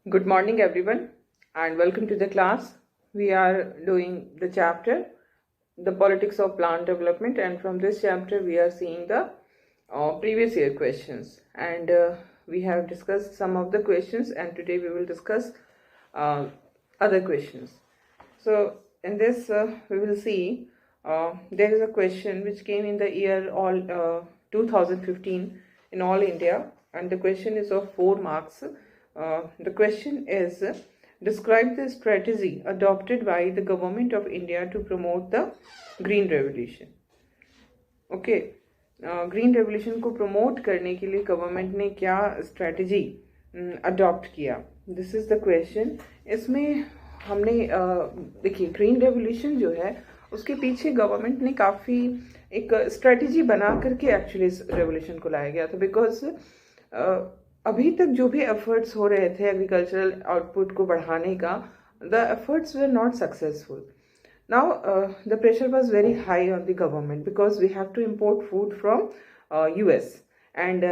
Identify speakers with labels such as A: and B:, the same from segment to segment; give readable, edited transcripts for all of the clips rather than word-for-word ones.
A: Good morning, everyone, and welcome to the class. We are doing the chapter, The Politics of Plant Development, and from this chapter, we are seeing the previous year questions. And we have discussed some of the questions, and today we will discuss uh, other questions. So, in this, we will see there is a question which came in the year all 2015 in all India, and the question is of 4 marks. The question is describe the strategy adopted by the government of India to promote the green revolution. Okay, green revolution को promote करने के लिए government ने क्या strategy adopt किया, this is the question. इसमें हमने देखिए ग्रीन रेवोल्यूशन जो है उसके पीछे गवर्नमेंट ने काफ़ी एक स्ट्रेटजी बना करके एक्चुअली इस रेवोल्यूशन को लाया गया था. बिकॉज अभी तक जो भी एफर्ट्स हो रहे थे एग्रीकल्चरल आउटपुट को बढ़ाने का, the efforts were not successful. Now the pressure was very high on the government because we have to import food from US, and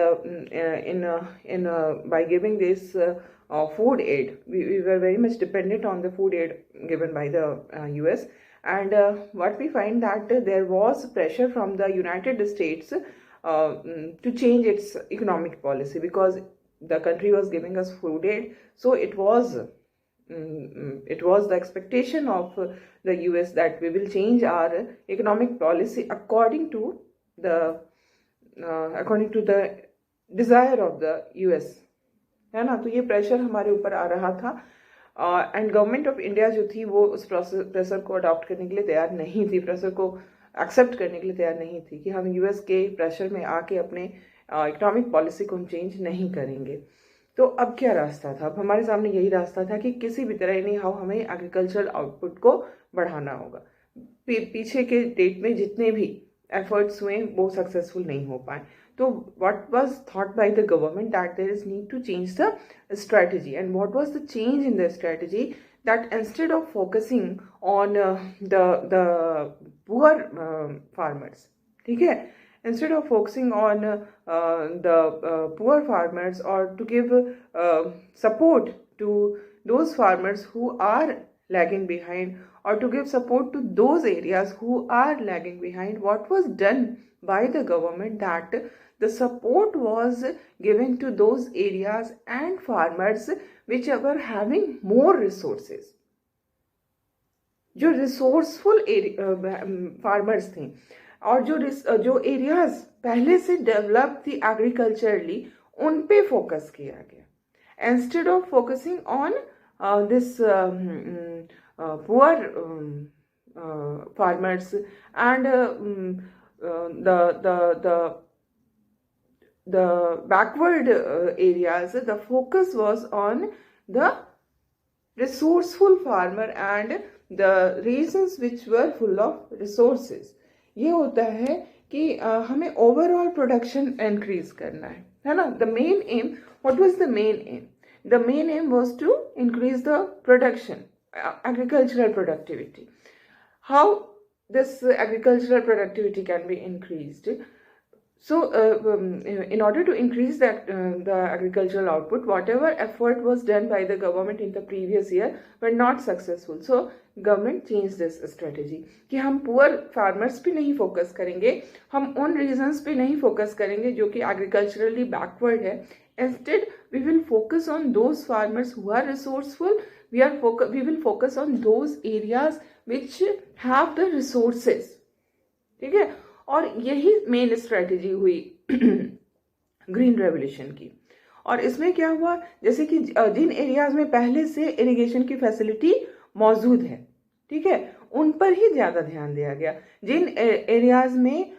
A: by giving this food aid, we were very much dependent on the food aid given by the US. And what we find that there was pressure from the United States to change its economic policy, because the country was giving us food aid, so it was the expectation of the US that we will change our economic policy according to the desire of the US, है ना. तो ये pressure हमारे ऊपर आ रहा था, and government of India जो थी वो उस प्रेशर को अडॉप्ट करने के लिए तैयार नहीं थी, प्रेशर को एक्सेप्ट करने के लिए तैयार नहीं थी कि हम US के प्रेशर में आके अपने इकोनॉमिक पॉलिसी को हम चेंज नहीं करेंगे. तो अब क्या रास्ता था? अब हमारे सामने यही रास्ता था कि किसी भी तरह एनी हाउ हमें एग्रीकल्चरल आउटपुट को बढ़ाना होगा. पीछे के डेट में जितने भी एफर्ट्स हुए वो सक्सेसफुल नहीं हो पाए. तो what was thought by the government that there is need to change the strategy, and what was the change in the strategy, that instead of focusing on the poor farmers, ठीक है, instead of focusing on the poor farmers, or to give support to those farmers who are lagging behind, or to give support to those areas who are lagging behind, what was done by the government, that the support was given to those areas and farmers which were having more resources. जो resourceful farmers थे और जो areas पहले से develop थी agriculturally, उन पे focus किया गया, instead of focusing on this poor farmers and the backward areas. The focus was on the resourceful farmer and the regions which were full of resources. ये होता है कि हमें ओवरऑल प्रोडक्शन इंक्रीज करना है ना. The main aim, what was the main aim? The main aim was to increase the production, agricultural productivity. How this agricultural productivity can be increased? So in order to increase that the agricultural output, whatever effort was done by the government in the previous year were not successful. So government changed this strategy कि हम poor farmers पे नहीं focus करेंगे, हम उन regions पे नहीं focus करेंगे जो कि agriculturally backward है. Instead we will focus on those farmers who are resourceful. We will focus on those areas which have the resources, ठीक है. और यही मेन स्ट्रेटजी हुई ग्रीन रेवोल्यूशन की. और इसमें क्या हुआ, जैसे कि जिन एरियाज में पहले से इरिगेशन की फैसिलिटी मौजूद है, ठीक है, उन पर ही ज़्यादा ध्यान दिया गया. जिन एरियाज में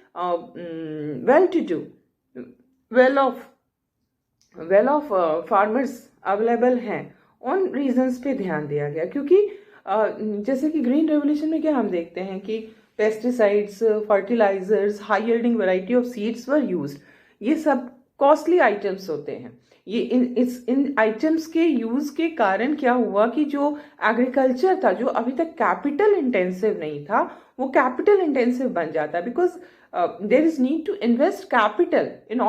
A: well to do, well off farmers available हैं, उन रीजन्स पे ध्यान दिया गया. क्योंकि जैसे कि ग्रीन रेवोल्यूशन में क्या हम देखते हैं कि pesticides, fertilisers, high yielding variety of seeds were used. ये सब कॉस्टली आइटम्स होते हैं. ये इन आइटम्स के यूज के कारण क्या हुआ कि जो एग्रीकल्चर था, जो अभी तक कैपिटल इंटेंसिव नहीं था, वो कैपिटल इंटेंसिव बन जाता है. Because there is need to invest capital in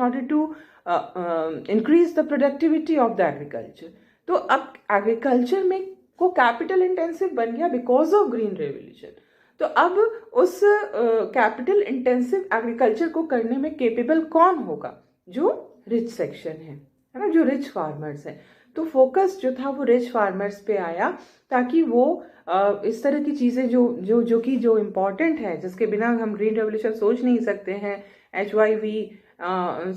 A: order to increase the productivity of the agriculture. तो अब एग्रीकल्चर में को कैपिटल इंटेंसिव बन गया बिकॉज ऑफ ग्रीन रेवोल्यूशन। तो अब उस कैपिटल इंटेंसिव एग्रीकल्चर को करने में केपेबल कौन होगा? जो रिच सेक्शन है ना, जो रिच फार्मर्स हैं। तो फोकस जो था वो रिच फार्मर्स पे आया, ताकि वो इस तरह की चीज़ें जो इम्पॉर्टेंट है, जिसके बिना हम ग्रीन रेवोल्यूशन सोच नहीं सकते हैं, HYV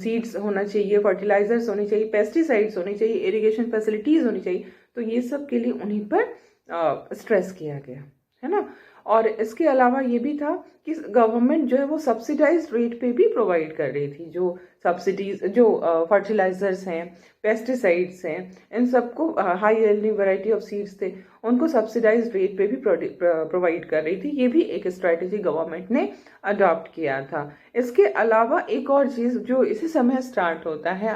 A: सीड्स होना चाहिए, फर्टिलाइजर्स होने चाहिए, पेस्टिसाइड्स होने चाहिए, इरिगेशन फैसिलिटीज़ होनी चाहिए, तो ये सब के लिए उन्हीं पर स्ट्रेस किया गया है ना। और इसके अलावा ये भी था कि गवर्नमेंट जो है वो सब्सिडाइज्ड रेट पे भी प्रोवाइड कर रही थी, जो सब्सिडीज, जो फर्टिलाइजर्स हैं, पेस्टिसाइड्स हैं, इन सबको high yielding variety of seeds थे, उनको सब्सिडाइज्ड रेट पे भी प्रोवाइड कर रही थी। ये भी एक स्ट्रैटेजी गवर्नमेंट ने अडॉप्ट किया था। इसके अलावा एक और चीज़ जो इसी समय स्टार्ट होता है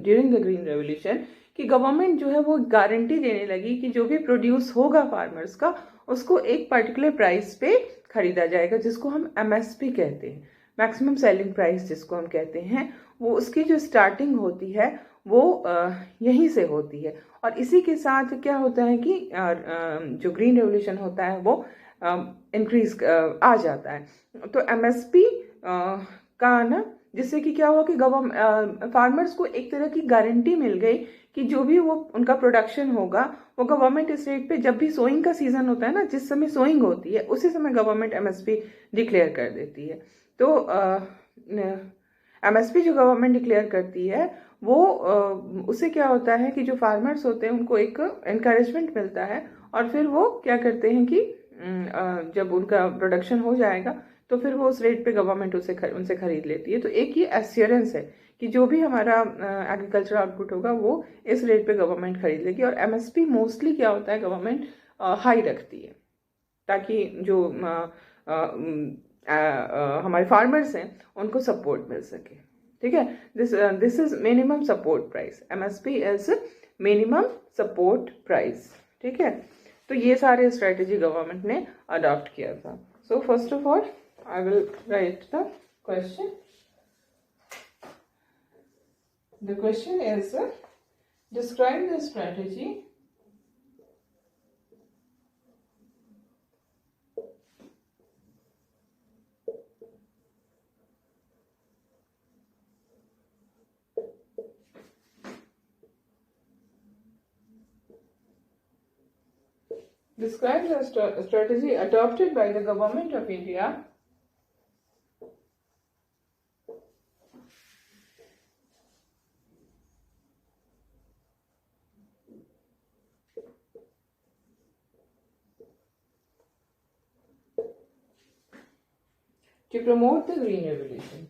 A: ड्यूरिंग द ग्रीन रेवोल्यूशन, कि गवर्नमेंट जो है वो गारंटी देने लगी कि जो भी प्रोड्यूस होगा फार्मर्स का, उसको एक पर्टिकुलर प्राइस पे खरीदा जाएगा, जिसको हम MSP कहते हैं, मैक्सिमम सेलिंग प्राइस जिसको हम कहते हैं। वो उसकी जो स्टार्टिंग होती है वो यहीं से होती है। और इसी के साथ क्या होता है कि जो ग्रीन रेवोल्यूशन होता है वो इंक्रीज आ जाता है। तो MSP का ना, जिससे कि क्या हुआ कि फार्मर्स को एक तरह की गारंटी मिल गई कि जो भी वो उनका प्रोडक्शन होगा वो गवर्नमेंट इस रेट पे, जब भी सोइंग का सीजन होता है ना, जिस समय सोइंग होती है उसी समय गवर्नमेंट MSP डिक्लेयर कर देती है। तो MSP जो गवर्नमेंट डिक्लेयर करती है वो उससे क्या होता है कि जो फार्मर्स होते हैं उनको एक एनकरेजमेंट मिलता है, और फिर वो क्या करते हैं कि जब उनका प्रोडक्शन हो जाएगा तो फिर वो उस रेट पे गवर्नमेंट उनसे खरीद लेती है। तो एक ये एश्योरेंस है कि जो भी हमारा एग्रीकल्चर आउटपुट होगा वो इस रेट पे गवर्नमेंट खरीद लेगी। और MSP मोस्टली क्या होता है, गवर्नमेंट हाई रखती है, ताकि जो हमारे फार्मर्स हैं उनको सपोर्ट मिल सके। ठीक है, this is minimum support price, MSP is minimum support price. ठीक है, तो ये सारे स्ट्रेटेजी गवर्नमेंट ने अडॉप्ट किया था। So first of all I will write the question. The question is, describe the strategy strategy adopted by the government of India to promote the green revolution.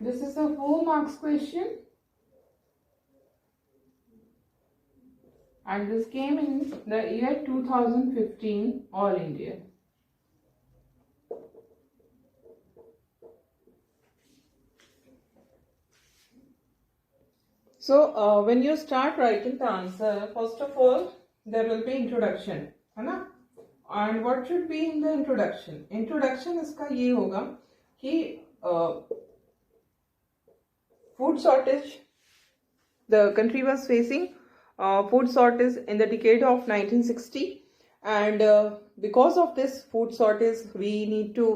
A: This is a 4 marks question, and this came in the year 2015 All India. So when you start writing the answer, first of all there will be introduction, है ना? And what should be in the introduction? Introduction इसका ये होगा कि food shortage, the country was facing food shortage in the decade of 1960, and because of this food shortage we need to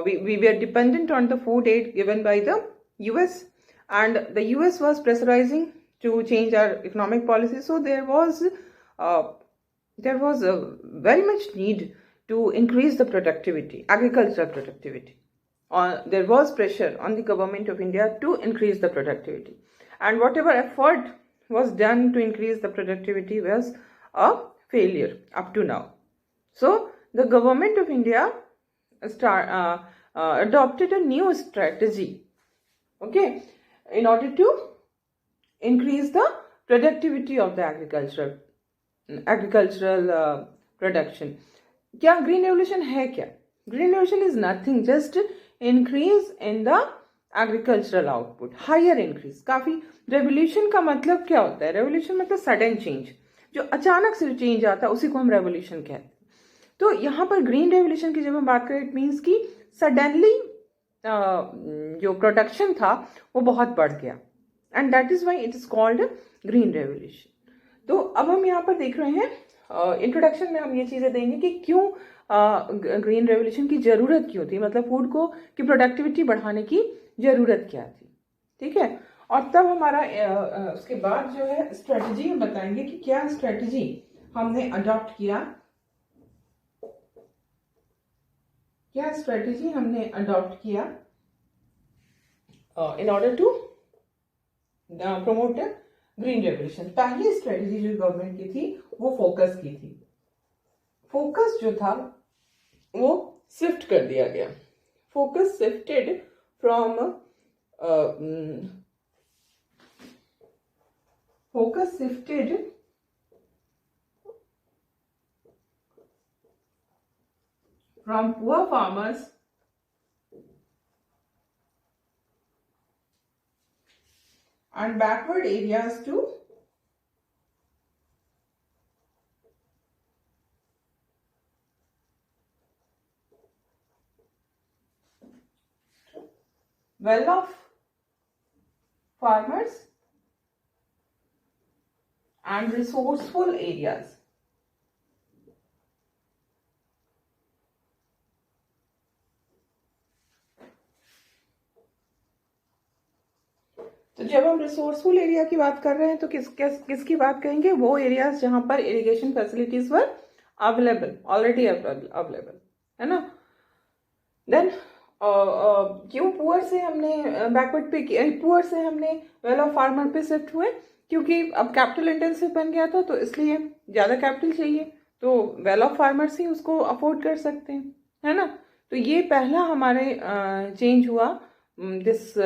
A: we were dependent on the food aid given by the US, and the US was pressurizing to change our economic policy. So there was very much need to increase the productivity, agricultural productivity. There was pressure on the government of India to increase the productivity, and whatever effort was done to increase the productivity was a failure up to now. So the government of India adopted a new strategy, okay, in order to increase the productivity of the agricultural production. क्या green revolution है? क्या green revolution is nothing, just increase in the agricultural output, higher increase, काफी। Revolution का मतलब क्या होता है? Revolution मतलब सडन चेंज, जो अचानक से चेंज आता है उसी को हम रेवोल्यूशन कहते हैं। तो यहाँ पर ग्रीन रेवोल्यूशन की जब हम बात करें, इट मीन्स कि सडनली जो प्रोडक्शन था वो बहुत बढ़ गया, and that is why it is called green revolution. तो अब हम यहाँ पर देख रहे हैं, इंट्रोडक्शन में हम ये चीजें देंगे कि क्यों ग्रीन रेवोल्यूशन की जरूरत क्यों थी, मतलब फूड को की प्रोडक्टिविटी बढ़ाने की जरूरत क्या थी, ठीक है। और तब हमारा उसके बाद जो है स्ट्रेटजी हम बताएंगे कि क्या स्ट्रेटजी हमने अडॉप्ट किया, क्या स्ट्रेटजी हमने अडॉप्ट किया in order to promote green revolution. पहली स्ट्रेटजी जो गवर्नमेंट की थी वो फोकस की थी। फोकस जो था वो शिफ्ट कर दिया गया, focus shifted from focus shifted from poor farmers and backward areas to well-off farmers and resourceful areas। तो जब हम रिसोर्सफुल एरिया की बात कर रहे हैं तो किसकी बात करेंगे? वो एरियाज जहां पर इरिगेशन फैसिलिटीज वर अवेलेबल, ऑलरेडी अवेलेबल, है ना। देन क्यों पुअर से हमने बैकवर्ड पे, पुअर से हमने वेल ऑफ फार्मर पे शिफ्ट हुए? क्योंकि अब कैपिटल इंटेंसिव बन गया था, तो इसलिए ज़्यादा कैपिटल चाहिए, तो वेल ऑफ फार्मर्स ही उसको अफोर्ड कर सकते हैं, है ना। तो ये पहला हमारे चेंज हुआ this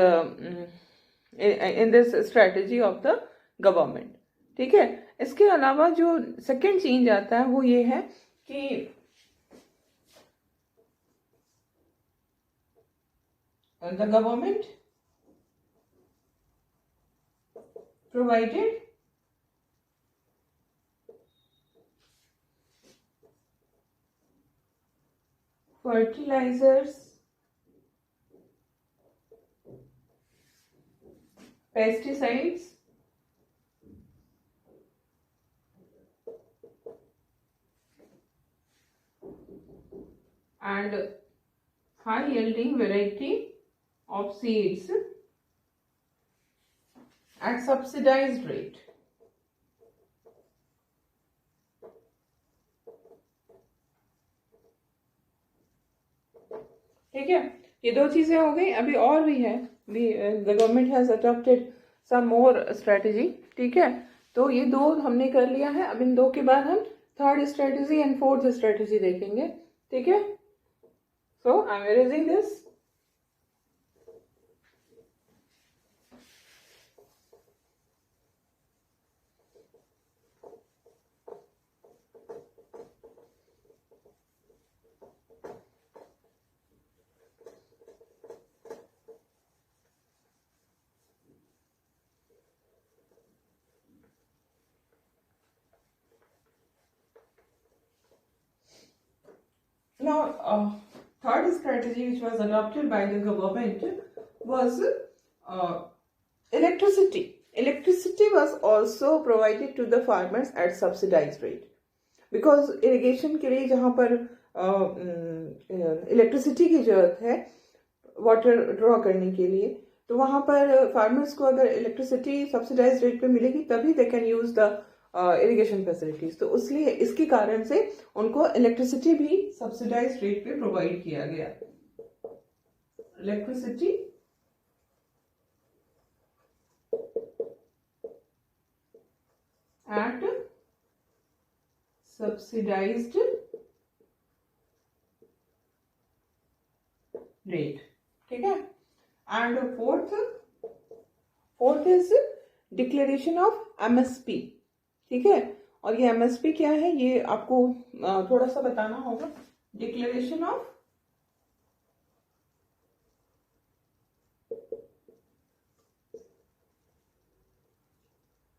A: in this strategy of the government, ठीक है। इसके अलावा जो सेकेंड चेंज आता है वो ये है कि the government provided fertilizers, pesticides and high yielding variety of seeds at subsidized rate। ठीक है, ये दो चीजें हो गई। अभी और भी है, the government has adopted some more strategy, ठीक है। तो ये दो हमने कर लिया है, अब इन दो के बाद हम third strategy and fourth strategy देखेंगे, ठीक है। So I am erasing this. Now, third strategy which was adopted by the government was electricity. Electricity was also provided to the farmers at subsidized rate, because irrigation के लिए जहाँ पर electricity की जरूरत है वाटर ड्रॉ करने के लिए, तो वहाँ पर फार्मर्स को अगर इलेक्ट्रिसिटी सब्सिडाइज रेट पे मिलेगी तभी they can use the irrigation facilities. तो इसलिए इसके कारण से उनको इलेक्ट्रिसिटी भी सब्सिडाइज रेट पे प्रोवाइड किया गया। इलेक्ट्रिसिटी एट सब्सिडाइज्ड रेट, ठीक है। And fourth is declaration of MSP, ठीक है। और ये एमएसपी क्या है ये आपको थोड़ा सा बताना होगा। Declaration of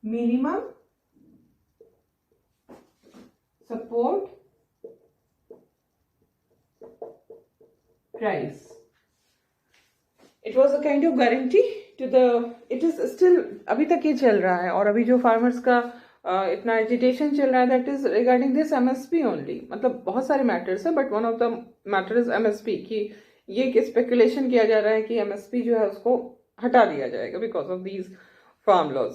A: minimum support price. It was a kind of guarantee to the, it is still अभी तक ये चल रहा है, और अभी जो फार्मर्स का इतना एजिटेशन चल रहा है that is regarding this MSP only. मतलब बहुत सारे मैटर्स है but one of the matter is MSP, कि ये स्पेकुलेशन किया जा रहा है कि एमएसपी जो है उसको हटा दिया जाएगा because of these farm laws.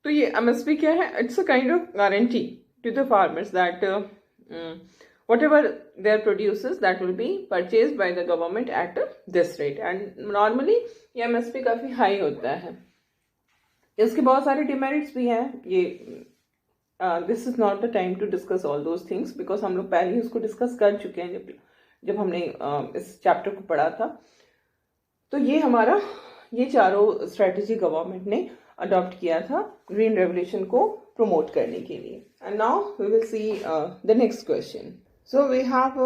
A: तो ये एमएसपी क्या है? It's a kind of guarantee to the farmers that whatever their produces that will be purchased by the government at this rate, and normally ये MSP काफी high होता है. इसके बहुत सारे डिमेरिट्स भी हैं. ये this is not the time to discuss all those things because हम लोग पहले ही उसको डिस्कस कर चुके हैं जब हमने इस चैप्टर को पढ़ा था. तो ये हमारा ये चारों स्ट्रेटेजी गवर्नमेंट ने अडॉप्ट किया था ग्रीन रेवोल्यूशन को प्रमोट करने के लिए. And now we will see the next question. So we have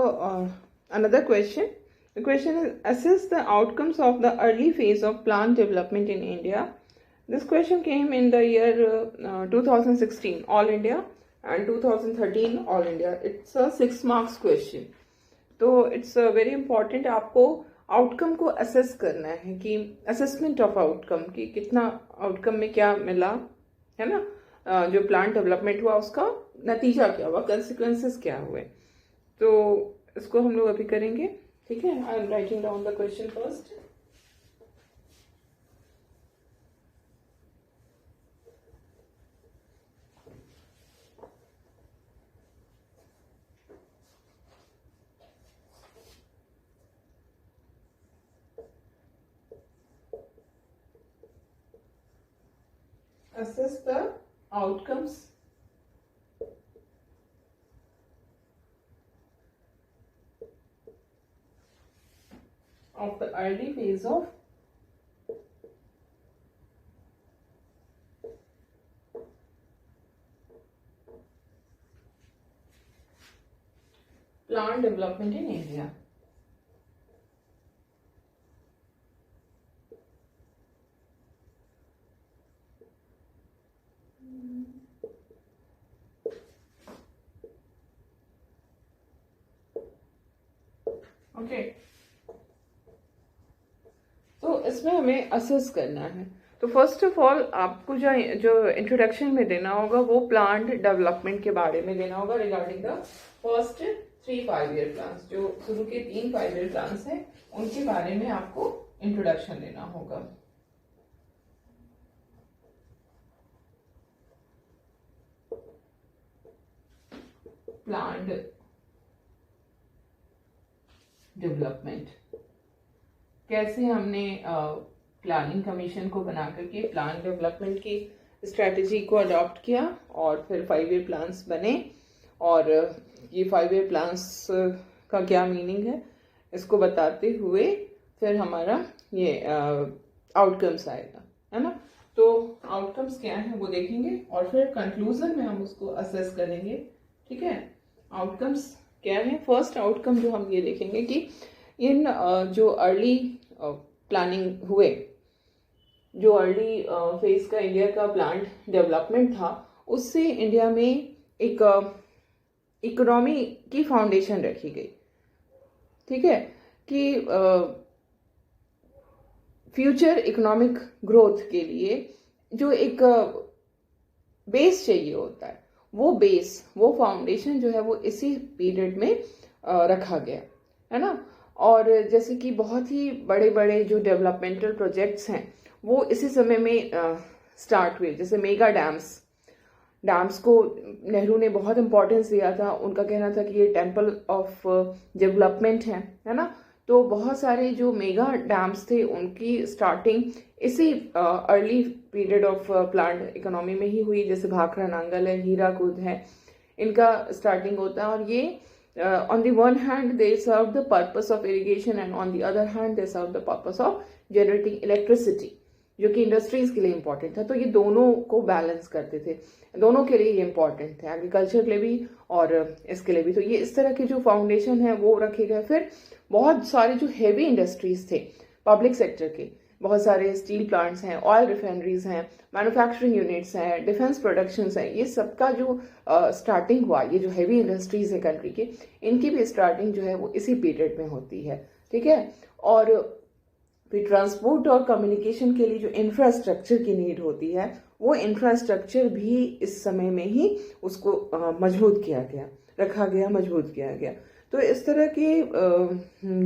A: another question. The question is, assess the outcomes of the early phase of plant development in India. This question came in the year 2016 All India and 2013 All India. It's a 6 marks question. तो it's very important आपको outcome को assess करना है, कि assessment of outcome, कि कितना outcome में क्या मिला है ना, जो प्लांट डेवलपमेंट हुआ उसका नतीजा क्या हुआ, कंसिक्वेंसेस क्या हुए. तो इसको हम लोग अभी करेंगे. ठीक है, I am writing down the question first. Assess the outcomes of the early phase of plant development in India. Okay, तो इसमें हमें असेस करना है. तो फर्स्ट ऑफ ऑल आपको जो इंट्रोडक्शन में देना होगा वो प्लांट डेवलपमेंट के बारे में देना होगा regarding the first 3 5-year plans. जो शुरू के 3 5-year प्लान्स हैं उनके बारे में आपको इंट्रोडक्शन देना होगा. प्लांट डेवलपमेंट, कैसे हमने प्लानिंग कमीशन को बना करके प्लान डेवलपमेंट की स्ट्रेटजी को अडॉप्ट किया और फिर 5-year प्लान्स बने. और ये 5-year प्लान्स का क्या मीनिंग है इसको बताते हुए फिर हमारा ये आउटकम्स आएगा, है ना. तो आउटकम्स क्या है वो देखेंगे और फिर कंक्लूजन में हम उसको असेस करेंगे. ठीक है, आउटकम्स क्या है. फर्स्ट आउटकम जो हम ये देखेंगे कि इन जो अर्ली प्लानिंग हुए, जो अर्ली फेज का इंडिया का प्लांट डेवलपमेंट था, उससे इंडिया में एक इकोनॉमी की फाउंडेशन रखी गई. ठीक है, कि फ्यूचर इकोनॉमिक ग्रोथ के लिए जो एक बेस चाहिए होता है, वो बेस, वो फाउंडेशन जो है वो इसी पीरियड में रखा गया, है ना. और जैसे कि बहुत ही बड़े बड़े जो डेवलपमेंटल प्रोजेक्ट्स हैं वो इसी समय में स्टार्ट हुए. जैसे मेगा डैम्स को नेहरू ने बहुत इंपॉर्टेंस दिया था. उनका कहना था कि ये टेम्पल ऑफ डेवलपमेंट है ना. तो बहुत सारे जो मेगा डैम्स थे उनकी स्टार्टिंग इसी early period of plant economy में ही हुई. जैसे भाखड़ा नांगल है, हीराकुद है, इनका स्टार्टिंग होता है. और ये on the one hand they serve the purpose of irrigation and on the other hand they serve the purpose of generating electricity, जो कि इंडस्ट्रीज के लिए इम्पोर्टेंट था. तो ये दोनों को बैलेंस करते थे, दोनों के लिए ये इम्पोर्टेंट थे, एग्रीकल्चर के लिए भी और इसके लिए भी. तो ये इस तरह के जो फाउंडेशन है वो रखे गए. फिर बहुत सारे जो हेवी इंडस्ट्रीज थे पब्लिक सेक्टर के, बहुत सारे स्टील प्लांट्स हैं, ऑयल रिफाइनरीज हैं, मैन्युफैक्चरिंग यूनिट्स हैं, डिफेंस प्रोडक्शंस हैं, ये सबका जो स्टार्टिंग हुआ, ये जो हैवी इंडस्ट्रीज है कंट्री के, इनकी भी स्टार्टिंग जो है वो इसी पीरियड में होती है, ठीक है। और फिर ट्रांसपोर्ट और कम्युनिकेशन के लिए जो इंफ्रास्ट्रक्चर की नीड होती है, वो इंफ्रास्ट्रक्चर भी इस समय में ही उसको मजबूत किया गया, रखा गया, मजबूत किया गया। तो इस तरह के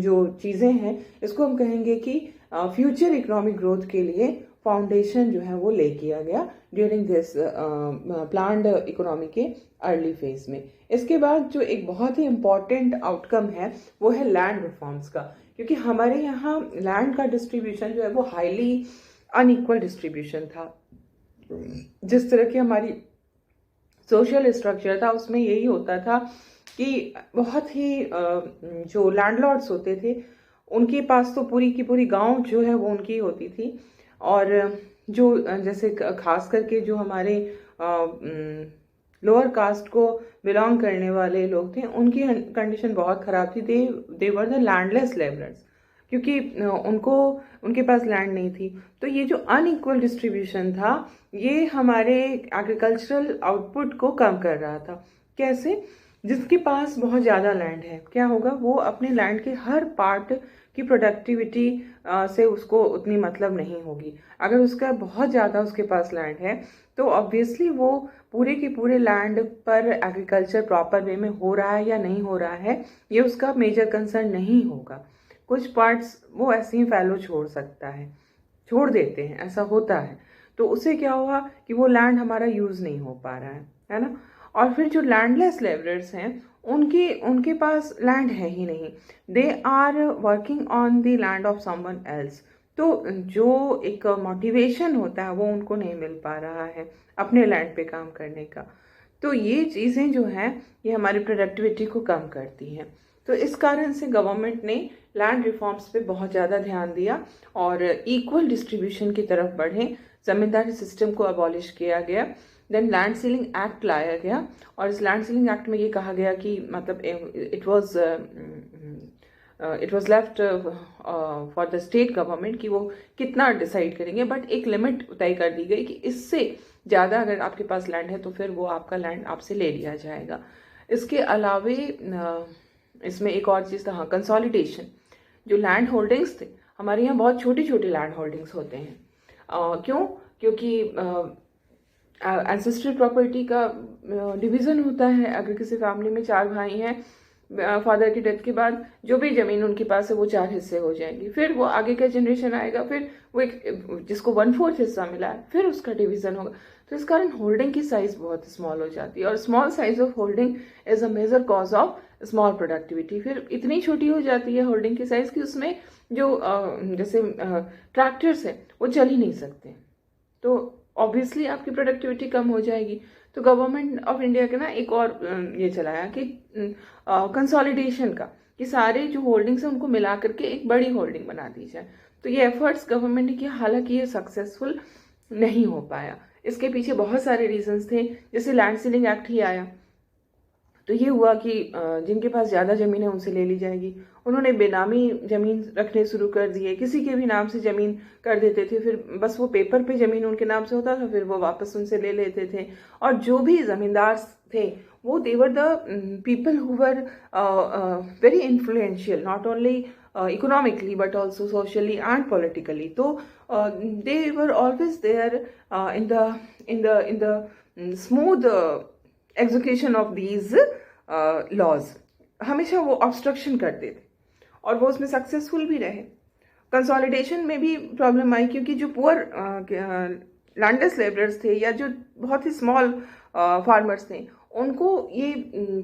A: जो चीज़ें हैं, इसको हम कहेंगे कि फ्यूचर इकोनॉमिक ग्रोथ के लिए फाउंडेशन जो है वो ले किया गया ड्यूरिंग दिस प्लान्ड इकोनॉमी के अर्ली फेज में। इसके बाद जो एक बहुत ही इम्पॉर्टेंट आउटकम है वो है लैंड रिफॉर्म्स का, क्योंकि हमारे यहाँ लैंड का डिस्ट्रीब्यूशन जो है वो हाईली अनइक्वल डिस्ट्रीब्यूशन था। जिस तरह की हमारी सोशल स्ट्रक्चर था उसमें यही होता था कि बहुत ही जो लैंडलॉर्ड्स होते थे उनके पास तो पूरी की पूरी गांव जो है वो उनकी होती थी, और जो जैसे खास करके जो हमारे लोअर कास्ट को बिलोंग करने वाले लोग थे, उनकी कंडीशन बहुत ख़राब थी। दे वर द लैंडलेस लेबरर्स, क्योंकि उनके पास लैंड नहीं थी। तो ये जो अनइक्वल डिस्ट्रीब्यूशन था, ये हमारे एग्रीकल्चरल आउटपुट को कम कर रहा था। कैसे? जिसके पास बहुत ज़्यादा लैंड है, क्या होगा, वो अपने लैंड के हर पार्ट की प्रोडक्टिविटी से उसको उतनी मतलब नहीं होगी। अगर उसका बहुत ज़्यादा उसके पास लैंड है तो ऑब्वियसली वो पूरे के पूरे लैंड पर एग्रीकल्चर प्रॉपर वे में हो रहा है या नहीं हो रहा है, ये उसका मेजर कंसर्न नहीं होगा। कुछ पार्ट्स वो ऐसे ही फैलो छोड़ सकता है, छोड़ देते हैं, ऐसा होता है। तो उससे क्या हुआ कि वो लैंड हमारा यूज़ नहीं हो पा रहा है ना। और फिर जो लैंडलेस लेबरर्स हैं, उनके पास लैंड है ही नहीं, they are working on the land of someone else. तो जो एक मोटिवेशन होता है वो उनको नहीं मिल पा रहा है अपने लैंड पे काम करने का। तो ये चीज़ें जो हैं ये हमारी प्रोडक्टिविटी को कम करती हैं। तो इस कारण से गवर्नमेंट ने लैंड रिफॉर्म्स पे बहुत ज़्यादा ध्यान दिया और इक्वल डिस्ट्रीब्यूशन की तरफ बढ़े। जमींदारी सिस्टम को अबॉलिश किया गया। देन लैंड सीलिंग एक्ट लाया गया, और इस लैंड सीलिंग एक्ट में ये कहा गया कि मतलब it was left for the state government कि वो कितना डिसाइड करेंगे, बट एक लिमिट तय कर दी गई कि इससे ज़्यादा अगर आपके पास लैंड है तो फिर वो आपका लैंड आपसे ले लिया जाएगा। इसके अलावे इसमें एक और चीज़ था, हाँ, कंसोलिडेशन। जो लैंड होल्डिंग्स थे, हमारे यहाँ बहुत छोटे छोटे लैंड होल्डिंग्स होते हैं। क्यों? क्योंकि एंसेस्ट्रल प्रॉपर्टी का डिवीज़न होता है। अगर किसी फैमिली में 4 भाई हैं, फादर की डेथ के बाद जो भी ज़मीन उनके पास है वो 4 हिस्से हो जाएंगी। फिर वो आगे का जनरेशन आएगा, फिर वो एक जिसको 1/4 हिस्सा मिला है, फिर उसका डिवीज़न होगा। तो इस कारण होल्डिंग की साइज़ बहुत स्मॉल हो जाती है, और small size of holding is a major cause of small productivity. फिर इतनी छोटी हो जाती है होल्डिंग की साइज़ कि उसमें जो जैसे ट्रैक्टर्स हैं वो चल ही नहीं सकते, तो ऑब्वियसली आपकी प्रोडक्टिविटी कम हो जाएगी। तो गवर्नमेंट ऑफ इंडिया के ना एक और ये चलाया कि कंसोलिडेशन का, कि सारे जो होल्डिंग्स हैं उनको मिला करके एक बड़ी होल्डिंग बना दी जाए। तो ये एफर्ट्स गवर्नमेंट ने किया, हालांकि ये सक्सेसफुल नहीं हो पाया। इसके पीछे बहुत सारे रीजंस थे। जैसे लैंड सीलिंग एक्ट ही आया तो ये हुआ कि जिनके पास ज़्यादा ज़मीन है उनसे ले ली जाएगी। उन्होंने बेनामी ज़मीन रखने शुरू कर दिए, किसी के भी नाम से ज़मीन कर देते थे, फिर बस वो पेपर पे ज़मीन उनके नाम से होता था, फिर वो वापस उनसे ले लेते थे। और जो भी ज़मींदार थे वो they were the people who were very influential, not only economically but also socially and politically. तो they were always there in the smooth execution of these laws. हमेशा वो ऑब्स्ट्रक्शन करते थे और वो उसमें सक्सेसफुल भी रहे। कंसोलिडेशन में भी प्रॉब्लम आई, क्योंकि जो पुअर लैंडलेस लेबरर्स थे या जो बहुत ही स्मॉल फार्मर्स थे, उनको ये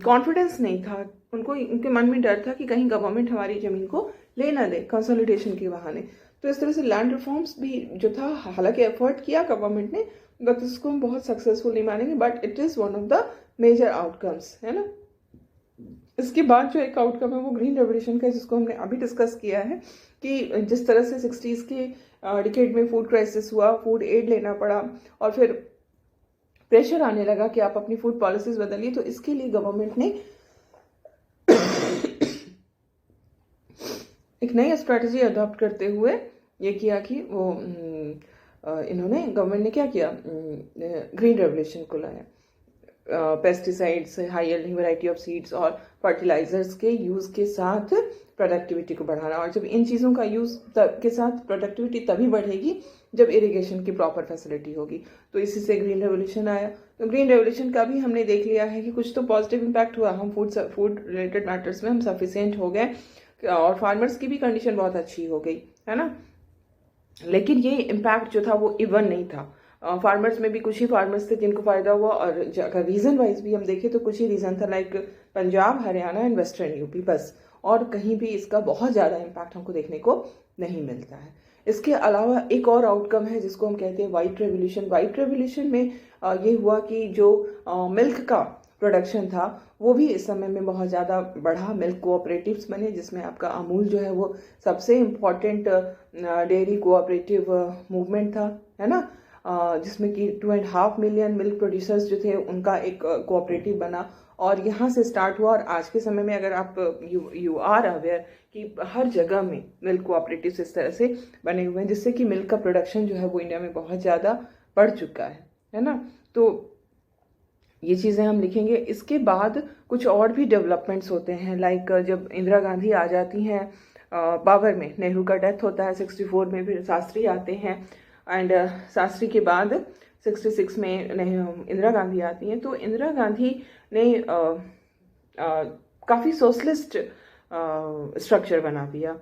A: कॉन्फिडेंस नहीं था, उनके मन में डर था कि कहीं गवर्नमेंट हमारी ज़मीन को ले ना दे कंसोलिडेशन के बहाने। तो इस तरह से लैंड रिफॉर्म्स भी जो था, हालांकि एफर्ट किया गवर्नमेंट ने, बट इसको हम बहुत सक्सेसफुल नहीं मानेंगे, but it is one of the major outcomes, है ना। इसके बाद जो एक आउटकम है वो ग्रीन रेवोल्यूशन का, जिसको हमने अभी डिस्कस किया है, कि जिस तरह से 60s के डिकेड में फूड क्राइसिस हुआ, फूड एड लेना पड़ा, और फिर प्रेशर आने लगा कि आप अपनी फूड पॉलिसीज बदलिए। तो इसके लिए गवर्नमेंट ने एक नई स्ट्रेटजी अडॉप्ट करते हुए ये किया कि वो इन्होंने गवर्नमेंट ने क्या किया, ग्रीन रेवोल्यूशन को लाया। Pesticides, high yielding variety of seeds और फर्टिलाइजर्स के यूज़ के साथ प्रोडक्टिविटी को बढ़ाना। और जब इन चीज़ों का यूज़ के साथ प्रोडक्टिविटी तभी बढ़ेगी जब इरिगेशन की प्रॉपर फैसिलिटी होगी। तो इसी से ग्रीन रेवोल्यूशन आया। तो ग्रीन रेवोल्यूशन का भी हमने देख लिया है कि कुछ तो पॉजिटिव इम्पैक्ट हुआ, हम फूड रिलेटेड मैटर्स में हम सफिशिएंट हो गए और फार्मर्स की भी कंडीशन बहुत अच्छी हो गई, है ना। लेकिन ये इम्पैक्ट जो था वो इवन नहीं था। फार्मर्स में भी कुछ ही फार्मर्स थे जिनको फायदा हुआ, और अगर रीजन वाइज भी हम देखें तो कुछ ही रीजन था, like Punjab, Haryana and western UP, बस। और कहीं भी इसका बहुत ज़्यादा इम्पैक्ट हमको देखने को नहीं मिलता है। इसके अलावा एक और आउटकम है जिसको हम कहते हैं वाइट रेवोल्यूशन। वाइट रेवोल्यूशन में ये हुआ कि जो मिल्क का प्रोडक्शन था वो भी इस समय में बहुत ज़्यादा बढ़ा। मिल्क कोऑपरेटिव्स बने, जिसमें आपका अमूल जो है वो सबसे इम्पॉर्टेंट डेयरी कोऑपरेटिव मूवमेंट था, है ना। जिसमें कि 2.5 मिलियन मिल्क प्रोड्यूसर्स जो थे उनका एक कोऑपरेटिव बना, और यहाँ से स्टार्ट हुआ। और आज के समय में अगर आप यू आर अवेयर कि हर जगह में मिल्क कोऑपरेटिव्स इस तरह से बने हुए हैं, जिससे कि मिल्क का प्रोडक्शन जो है वो इंडिया में बहुत ज़्यादा बढ़ चुका है ना। तो ये चीज़ें हम लिखेंगे। इसके बाद कुछ और भी डेवलपमेंट्स होते हैं, लाइक जब इंदिरा गांधी आ जाती हैं पावर में, नेहरू का डेथ होता है 64 में, फिर शास्त्री आते हैं, एंड शास्त्री के बाद 66 में इंदिरा गांधी आती हैं। तो इंदिरा गांधी ने काफ़ी सोशलिस्ट स्ट्रक्चर बना दिया,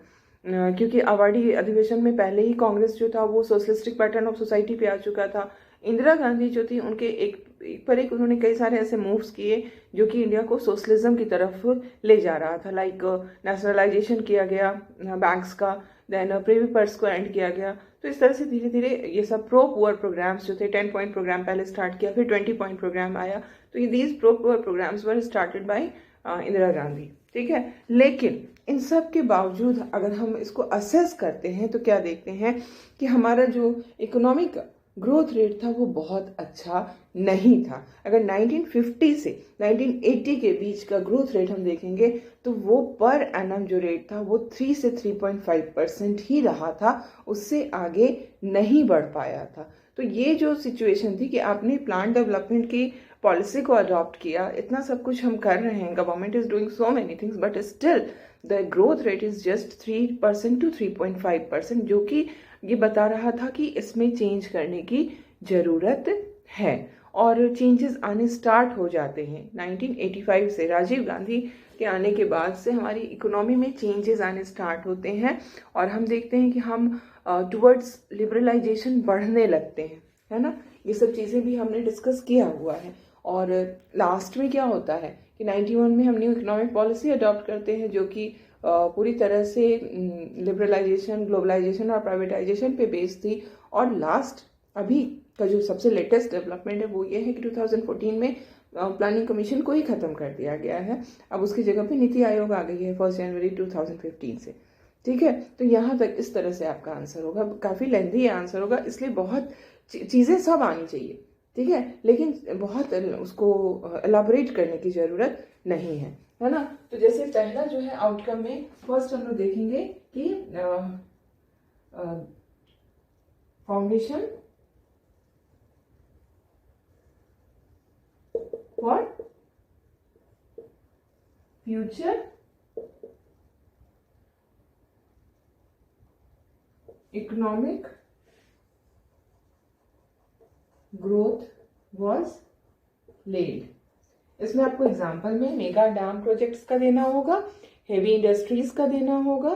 A: क्योंकि आबादी अधिवेशन में पहले ही कांग्रेस जो था वो सोशलिस्टिक पैटर्न ऑफ सोसाइटी पे आ चुका था। इंदिरा गांधी जो थी उनके एक पर एक उन्होंने कई सारे ऐसे मूव्स किए जो कि इंडिया को सोशलिज्म की तरफ ले जा रहा था, लाइक नेशनलाइजेशन किया गया बैंक्स का, देन प्रिवी पर्स को एंड किया गया। तो इस तरह से धीरे धीरे ये सब प्रो पुअर प्रोग्राम्स जो थे, 10 पॉइंट प्रोग्राम पहले स्टार्ट किया, फिर 20 पॉइंट प्रोग्राम आया। तो ये these pro poor programs were started by Indira Gandhi, ठीक है। लेकिन इन सब के बावजूद अगर हम इसको असेस करते हैं तो क्या देखते हैं कि हमारा जो इकोनॉमिक ग्रोथ रेट था वो बहुत अच्छा नहीं था। अगर 1950 से 1980 के बीच का ग्रोथ रेट हम देखेंगे तो वो पर एनम जो रेट था वो 3 से 3.5% ही रहा था, उससे आगे नहीं बढ़ पाया था। तो ये जो सिचुएशन थी कि आपने प्लान डेवलपमेंट की पॉलिसी को अडॉप्ट किया, इतना सब कुछ हम कर रहे हैं, government is doing so many things, but still the growth rate is just 3% to 3.5%, जो कि ये बता रहा था कि इसमें चेंज करने की ज़रूरत है। और चेंजेस आने स्टार्ट हो जाते हैं 1985 से, राजीव गांधी के आने के बाद से हमारी इकोनॉमी में चेंजेस आने स्टार्ट होते हैं, और हम देखते हैं कि हम टुवर्ड्स लिबरलाइजेशन बढ़ने लगते हैं, है ना। ये सब चीज़ें भी हमने डिस्कस किया हुआ है। और लास्ट में क्या होता है कि 91 में हम न्यू इकोनॉमिक पॉलिसी अडॉप्ट करते हैं, जो कि पूरी तरह से लिबरलाइजेशन, ग्लोबलाइजेशन और प्राइवेटाइजेशन पे बेस्ड थी। और लास्ट अभी का जो सबसे लेटेस्ट डेवलपमेंट है वो ये है कि 2014 में प्लानिंग कमीशन को ही ख़त्म कर दिया गया है। अब उसकी जगह पे नीति आयोग आ गई है 1 जनवरी 2015 से, ठीक है। तो यहाँ तक इस तरह से आपका आंसर होगा, काफ़ी लेंथी आंसर होगा, इसलिए बहुत चीज़ें सब आनी चाहिए, ठीक है, लेकिन बहुत उसको एलाबोरेट करने की ज़रूरत नहीं है ना। तो जैसे पहला जो है आउटकम में फर्स्ट हम लोग देखेंगे कि foundation for future economic growth was laid. इसमें आपको एग्जाम्पल में मेगा डैम प्रोजेक्ट्स का देना होगा, हेवी इंडस्ट्रीज का देना होगा,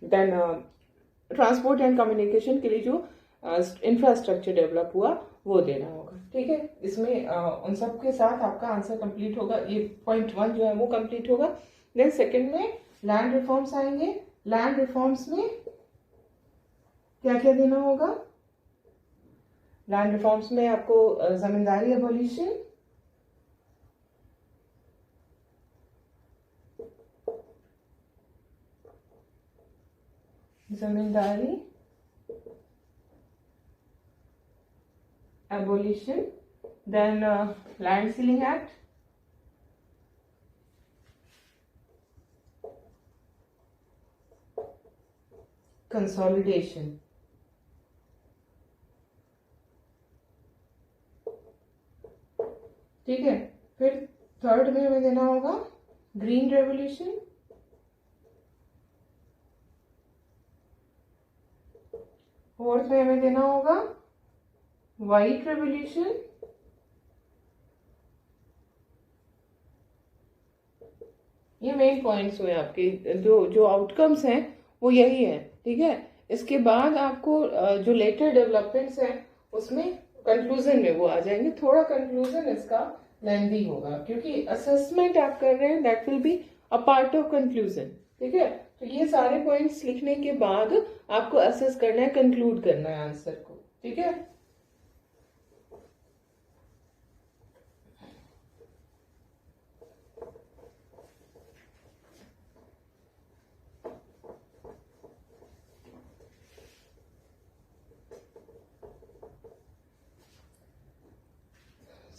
A: देन ट्रांसपोर्ट एंड कम्युनिकेशन के लिए जो इंफ्रास्ट्रक्चर डेवलप हुआ वो देना होगा, ठीक है। इसमें उन सब के साथ आपका आंसर कंप्लीट होगा, ये पॉइंट 1 जो है वो कंप्लीट होगा। देन सेकंड में लैंड रिफॉर्म्स आएंगे। लैंड रिफॉर्म्स में क्या क्या देना होगा? लैंड रिफॉर्म्स में आपको जमींदारी एबोलिशन, जमींदारी abolition, then land ceiling act, consolidation. ठीक है, फिर थर्ड में हमें देना होगा ग्रीन रेवोल्यूशन, फोर्थ में हमें देना होगा व्हाइट रेवोल्यूशन, ये मेन पॉइंट्स हुए आपके, जो आउटकम्स हैं वो यही है। ठीक है, इसके बाद आपको जो लेटर डेवलपमेंट्स हैं उसमें कंक्लूजन में वो आ जाएंगे। थोड़ा कंक्लूजन इसका लेंथी होगा क्योंकि असेसमेंट आप कर रहे हैं, that will be a part of conclusion. ठीक है, तो ये सारे पॉइंट्स लिखने के बाद आपको असेस करना है, कंक्लूड करना है आंसर को। ठीक है,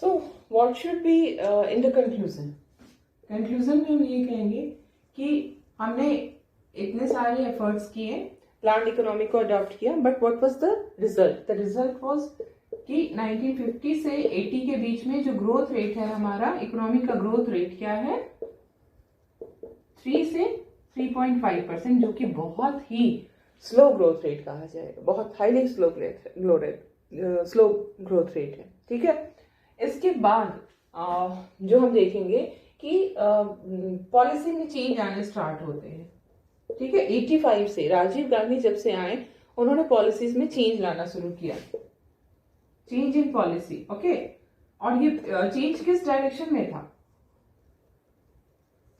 A: so what should be in the conclusion. Conclusion में हम ये कहेंगे कि हमने इतने सारे एफर्ट्स किए, प्लान इकोनॉमी को अडॉप्ट किया, but what was the result? The result was कि 1950 से 80 के बीच में जो ग्रोथ रेट है हमारा, इकोनॉमी का ग्रोथ रेट क्या है? 3 से 3.5%, जो कि बहुत ही स्लो ग्रोथ रेट कहा जाएगा, बहुत हाईली स्लो ग्रोथ रेट है। ठीक है, इसके बाद जो हम देखेंगे कि पॉलिसी में चेंज आने स्टार्ट होते हैं। ठीक है, 85 से राजीव गांधी जब से आए उन्होंने पॉलिसीज में चेंज लाना शुरू किया, चेंज इन पॉलिसी। ओके, और ये चेंज किस डायरेक्शन में था?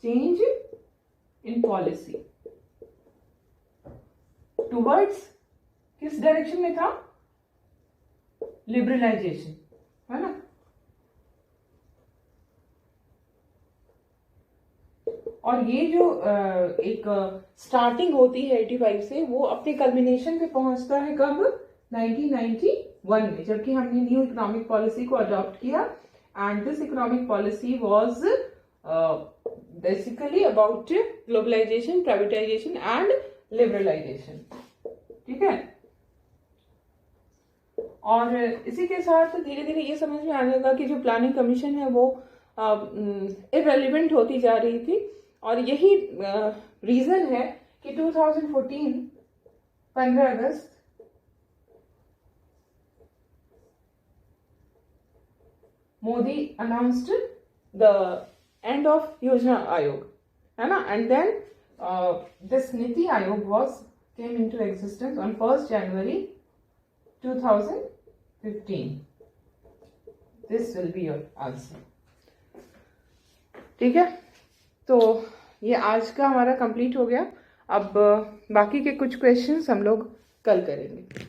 A: चेंज इन पॉलिसी टुवर्ड्स किस डायरेक्शन में था? लिबरलाइजेशन, है ना। और ये जो एक स्टार्टिंग होती है 85 से, वो अपने कल्मिनेशन पे पहुंचता है कब? 1991 में, जबकि हमने न्यू इकोनॉमिक पॉलिसी को अडॉप्ट किया। And this economic policy was basically about globalisation, privatisation and liberalisation. ठीक है, और इसी के साथ धीरे धीरे ये समझ में आने लगा कि जो प्लानिंग कमीशन है वो इररिलेवेंट होती जा रही थी, और यही रीजन है कि 2014 15 अगस्त Modi announced the end of Yojana Aayog, है ना। And then this NITI Aayog was came into existence on 1st January 2015। This will be your answer. ठीक है, तो ये आज का हमारा कंप्लीट हो गया। अब बाकी के कुछ क्वेश्चंस हम लोग कल करेंगे।